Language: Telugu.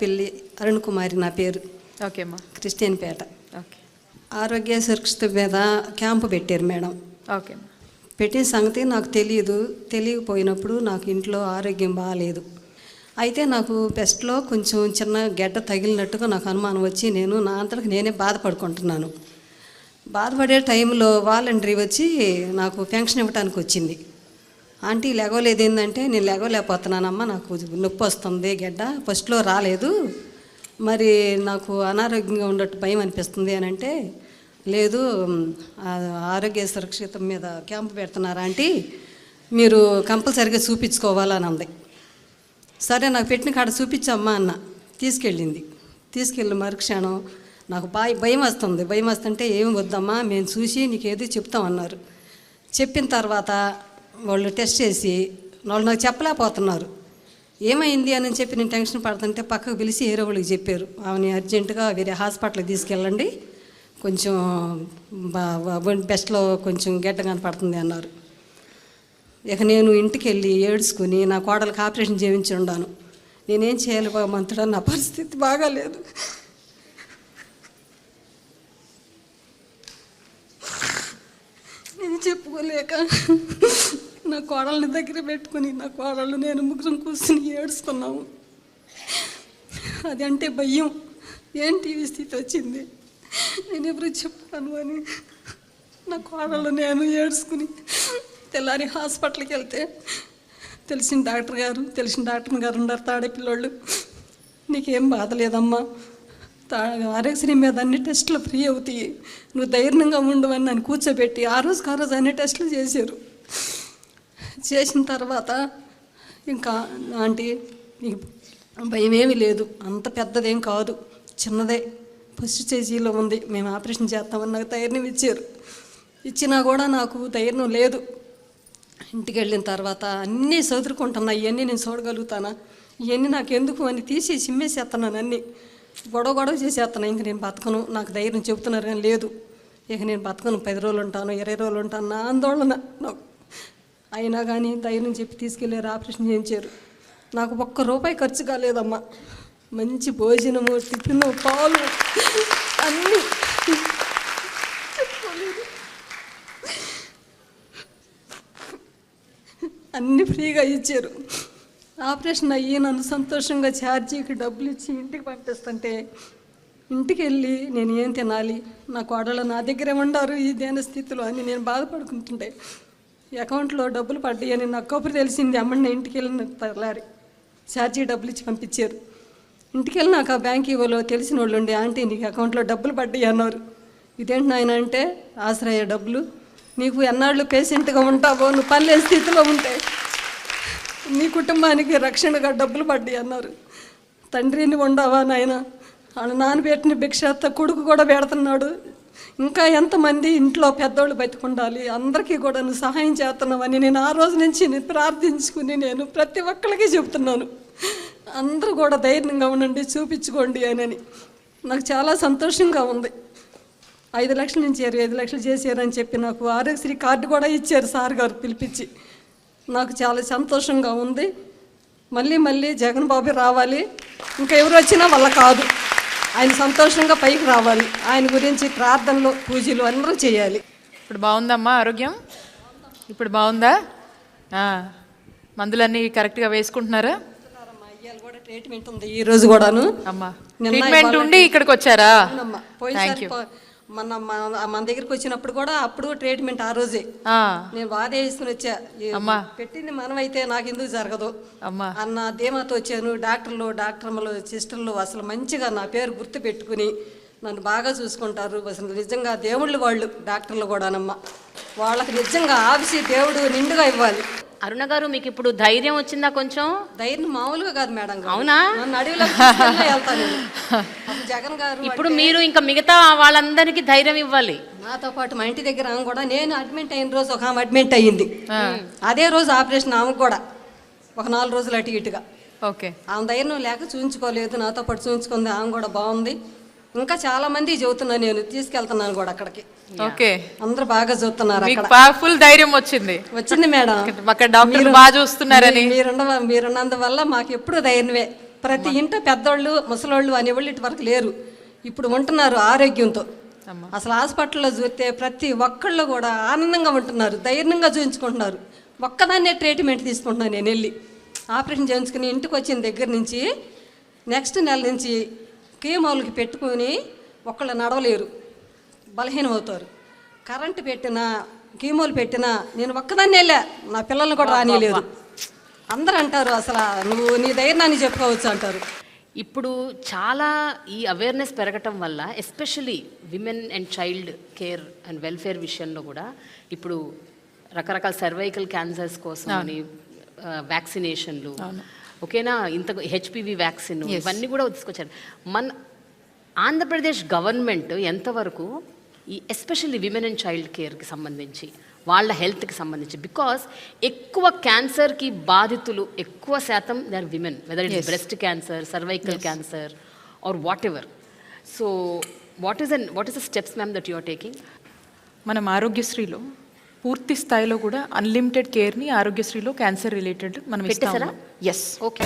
పెళ్ళి అరుణ్ కుమారి నా పేరు. ఓకే అమ్మా. క్రిస్టియన్ పేట. ఓకే. ఆరోగ్య సురక్షిత మీద క్యాంపు పెట్టారు మేడం. ఓకే. పెట్టిన సంగతి నాకు తెలియకపోయినప్పుడు నాకు ఇంట్లో ఆరోగ్యం బాగాలేదు. అయితే నాకు పెస్ట్లో కొంచెం చిన్న గడ్డ తగిలినట్టుగా నాకు అనుమానం వచ్చి నేను నా అంతటికి నేనే బాధపడుకుంటున్నాను. బాధపడే టైంలో వాలంటరీ వచ్చి నాకు పెన్షన్ ఇవ్వడానికి వచ్చింది. ఆంటీ లెగవలేదు ఏంటంటే, నేను లెగవలేకపోతున్నానమ్మా, నాకు నొప్పి వస్తుంది, గడ్డ ఫస్ట్లో రాలేదు, మరి నాకు అనారోగ్యంగా ఉన్నట్టు భయం అనిపిస్తుంది అని అంటే, లేదు ఆరోగ్య సురక్షిత మీద క్యాంపు పెడుతున్నారు ఆంటీ, మీరు కంపల్సరిగా చూపించుకోవాలని అంది. సరే నాకు పెట్టిన కాడ చూపించమ్మా అన్న. తీసుకెళ్ళి మరుక్షణం నాకు భయం వస్తుంటే ఏమి వద్దమ్మా, మేము చూసి నీకేదో చెప్తామన్నారు. చెప్పిన తర్వాత వాళ్ళు టెస్ట్ చేసి వాళ్ళు నాకు చెప్పలేకపోతున్నారు ఏమైంది అని చెప్పి. నేను టెన్షన్ పడుతుంటే పక్కకు పిలిచి వేరే వాళ్ళకి చెప్పారు, ఆమెని అర్జెంటుగా వేరే హాస్పిటల్కి తీసుకెళ్ళండి, కొంచెం బెస్ట్లో కొంచెం గడ్డ కనపడుతుంది అన్నారు. ఇక నేను ఇంటికి వెళ్ళి ఏడ్చుకుని నా కోడలకు ఆపరేషన్ చేయించి ఉన్నాను. నేనేం చేయాలి భగవంతుడా, నా పరిస్థితి బాగాలేదు. నేను చెప్పుకోలేక నా కోడళ్ళని దగ్గర పెట్టుకుని నా కోడళ్ళు నేను ముగ్గురం కూర్చుని ఏడ్చుకున్నాము. అది అంటే భయం, ఏంటి ఈ స్థితి వచ్చింది, నేను ఎవరు చెప్తాను అని నా కోడళ్ళు నేను ఏడ్చుకుని తెల్లారి హాస్పిటల్కి వెళ్తే తెలిసిన డాక్టర్ గారు ఉన్నారు, తాడేపిల్లోళ్ళు, నీకేం బాధ లేదమ్మా, ఆరోగ్యశ్రీ మీద అన్ని టెస్టులు ఫ్రీ అవుతాయి, నువ్వు ధైర్యంగా ఉండవని నన్ను కూర్చోబెట్టి ఆ రోజు అన్ని టెస్టులు చేశారు. చేసిన తర్వాత ఇంకా ఆంటీ నీకు భయం ఏమీ లేదు, అంత పెద్దదేం కాదు, చిన్నదే, ఫస్ట్ స్టేజీలో ఉంది, మేము ఆపరేషన్ చేస్తామని నాకు ధైర్యం ఇచ్చినా కూడా నాకు ధైర్యం లేదు. ఇంటికి వెళ్ళిన తర్వాత అన్నీ చదువుకుంటున్నా, ఇవన్నీ నేను చూడగలుగుతానా, ఇవన్నీ నాకు ఎందుకు అని తీసి చిమ్మేసేస్తున్నాను, అన్నీ గొడవ చేసేస్తున్నాను. ఇంక నేను బతకను, నాకు ధైర్యం చెబుతున్నారు కానీ లేదు, ఇక నేను బతకను, 10 రోజులు ఉంటాను, 20 రోజులు ఉంటాను, నా ఆందోళన నాకు. అయినా కానీ ధైర్యం చెప్పి తీసుకెళ్ళారు, ఆపరేషన్ చేయించారు. నాకు ₹1 ఖర్చు కాలేదమ్మా, మంచి భోజనము, టిఫిన్, పాలు అన్నీ అన్నీ ఫ్రీగా ఇచ్చారు. ఆపరేషన్ అయ్యి నన్ను సంతోషంగా ఛార్జీకి డబ్బులు ఇచ్చి ఇంటికి పంపిస్తుంటే, ఇంటికి వెళ్ళి నేను ఏం తినాలి, నా కోడళ్ళు నా దగ్గరే ఉండారు ఈ దేన స్థితిలో అని నేను బాధపడుకుంటుంటే, అకౌంట్లో డబ్బులు పడ్డాయని నాకు కబురు తెలిసింది. అమ్మని ఇంటికి వెళ్ళిన తెల్లారి ఛార్జీ డబ్బులు ఇచ్చి పంపించారు. ఇంటికి వెళ్ళి నాకు ఆ బ్యాంక్ ఇవ్వలో తెలిసిన వాళ్ళు ఉండే, ఆంటీ నీకు అకౌంట్లో డబ్బులు పడ్డాయి అన్నారు. ఇదేంటి నాయన అంటే, ఆశ్రయ డబ్బులు, నీకు ఎన్నాళ్ళు పేషెంట్గా ఉంటావో, నువ్వు పల్లె స్థితిలో ఉంటే నీ కుటుంబానికి రక్షణగా డబ్బులు పడ్డాయి అన్నారు. తండ్రిని ఉండవా నాయన, వాళ్ళ నాన్నబెట్టిన భిక్షాత కొడుకు కూడా పెడుతున్నాడు, ఇంకా ఎంతమంది ఇంట్లో పెద్దోళ్ళు బతికుండాలి, అందరికీ కూడా నువ్వు సహాయం చేస్తున్నావని నేను ఆ రోజు నుంచి ప్రార్థించుకుని నేను ప్రతి ఒక్కరికి చెప్తున్నాను, అందరూ కూడా ధైర్యంగా ఉండండి, చూపించుకోండి అని. నాకు చాలా సంతోషంగా ఉంది. 5 లక్షల నుంచి 25 లక్షలు చేశారని చెప్పి నాకు ఆరోగ్యశ్రీ కార్డు కూడా ఇచ్చారు సార్ గారు పిలిపించి. నాకు చాలా సంతోషంగా ఉంది. మళ్ళీ జగన్ బాబు రావాలి, ఇంకా ఎవరు వచ్చినా వల్ల కాదు, ఆయన సంతోషంగా పైకి రావాలి, ఆయన గురించి ప్రార్థనలు పూజలు అందరూ చేయాలి. ఇప్పుడు బాగుందమ్మా ఆరోగ్యం? ఇప్పుడు బాగుందా? మందులన్నీ కరెక్ట్గా వేసుకుంటున్నారా? కూడా ట్రీట్మెంట్ ఉంది ఈ రోజు కూడాను. అమ్మా ట్రీట్మెంట్ ఉండి ఇక్కడికి వచ్చారా? పోయినసారి మన దగ్గరికి వచ్చినప్పుడు కూడా అప్పుడు ట్రీట్మెంట్ ఆ రోజే నేను బాధ వేసుకుని వచ్చా. పెట్టింది మనమైతే నాకు ఎందుకు జరగదు అన్న ధీమాతో వచ్చాను. డాక్టర్లు సిస్టర్లు అసలు మంచిగా నా పేరు గుర్తు పెట్టుకుని నన్ను బాగా చూసుకుంటారు. అసలు నిజంగా దేవుళ్ళు వాళ్ళు డాక్టర్లు కూడానమ్మా, వాళ్ళకి నిజంగా ఆఫీసి దేవుడు నిండుగా ఇవ్వాలి. అరుణ గారు, మీకు ఇప్పుడు ధైర్యం వచ్చిందా? కొంచెం ధైర్యం మామూలుగా కాదు మేడం. అవునా? నన్ను అడవిలో వెళ్తాను. జగన్ గారు ఇప్పుడు మీరు ఇంకా మిగతా వాళ్ళందరికీ ధైర్యం ఇవ్వాలి. నాతో పాటు మా ఇంటి దగ్గర ఆమె కూడా, నేను అడ్మిట్ అయిన రోజు ఒక ఆమె అడ్మిట్ అయ్యింది, అదే రోజు ఆపరేషన్ ఆమెకు కూడా ఒక 4 రోజులు అటు ఇటుగా. ఓకే. ఆమె ధైర్యం లేక చూయించుకోలేదు, నాతో పాటు చూయించుకుంది, ఆమె కూడా బాగుంది. ఇంకా చాలా మంది చెబుతున్నా, నేను తీసుకెళ్తున్నాను కూడా అక్కడికి. ఓకే, అందరూ బాగా చూస్తున్నారు. ఫుల్ ధైర్యం వచ్చింది మేడం. అక్కడ డాక్టర్లు బాగా చూస్తున్నారని మీరున్నందువల్ల మాకు ఎప్పుడు ధైర్యమే. ప్రతి ఇంట పెద్దోళ్ళు ముసలోళ్ళు అనేవాళ్ళు ఇటు వరకు లేరు. ఇప్పుడు ఉంటున్నారు ఆరోగ్యంతో. అమ్మా. అసలు హాస్పిటల్లో చూస్తే ప్రతి ఒక్కళ్ళు కూడా ఆనందంగా ఉంటున్నారు, ధైర్యంగా చూపించుకుంటున్నారు. ఒక్కదాన్నే ట్రీట్మెంట్ తీసుకుంటున్నాను నేను వెళ్ళి. ఆపరేషన్ చేయించుకుని ఇంటికి వచ్చిన దగ్గర నుంచి నెక్స్ట్ నెల నుంచి కీమోలకి పెట్టుకొని ఒక్కళ్ళు నడవలేరు, బలహీనం అవుతారు. కరెంటు పెట్టినా కీమోలు పెట్టినా నేను ఒక్కదాన్ని వెళ్ళా, నా పిల్లల్ని కూడా రానియలేదు. అందరూ అంటారు అసలు నువ్వు నీ ధైర్యాన్ని చెప్పుకోవచ్చు అంటారు. ఇప్పుడు చాలా ఈ అవేర్నెస్ పెరగటం వల్ల especially women and child care and welfare విషయంలో కూడా ఇప్పుడు రకరకాల సర్వైకల్ క్యాన్సర్స్ కోసం అని వ్యాక్సినేషన్లు, ఓకేనా, ఇంత హెచ్పివి వ్యాక్సిన్ ఇవన్నీ కూడా తీసుకొచ్చారు. మన ఆంధ్రప్రదేశ్ గవర్నమెంట్ ఎంతవరకు ఈ ఎస్పెషల్లీ విమెన్ అండ్ చైల్డ్ కేర్కి సంబంధించి వాళ్ళ హెల్త్కి సంబంధించి, బికాస్ ఎక్కువ క్యాన్సర్కి బాధితులు ఎక్కువ శాతం they are women, whether it is breast cancer, cervical cancer or whatever. So what is the steps ma'am that you are taking? మనం ఆరోగ్యశ్రీలో పూర్తి స్థాయిలో కూడా అన్లిమిటెడ్ కేర్ని ఆరోగ్యశ్రీలో క్యాన్సర్ రిలేటెడ్ మనం పెట్టేశారా? ఎస్. ఓకే.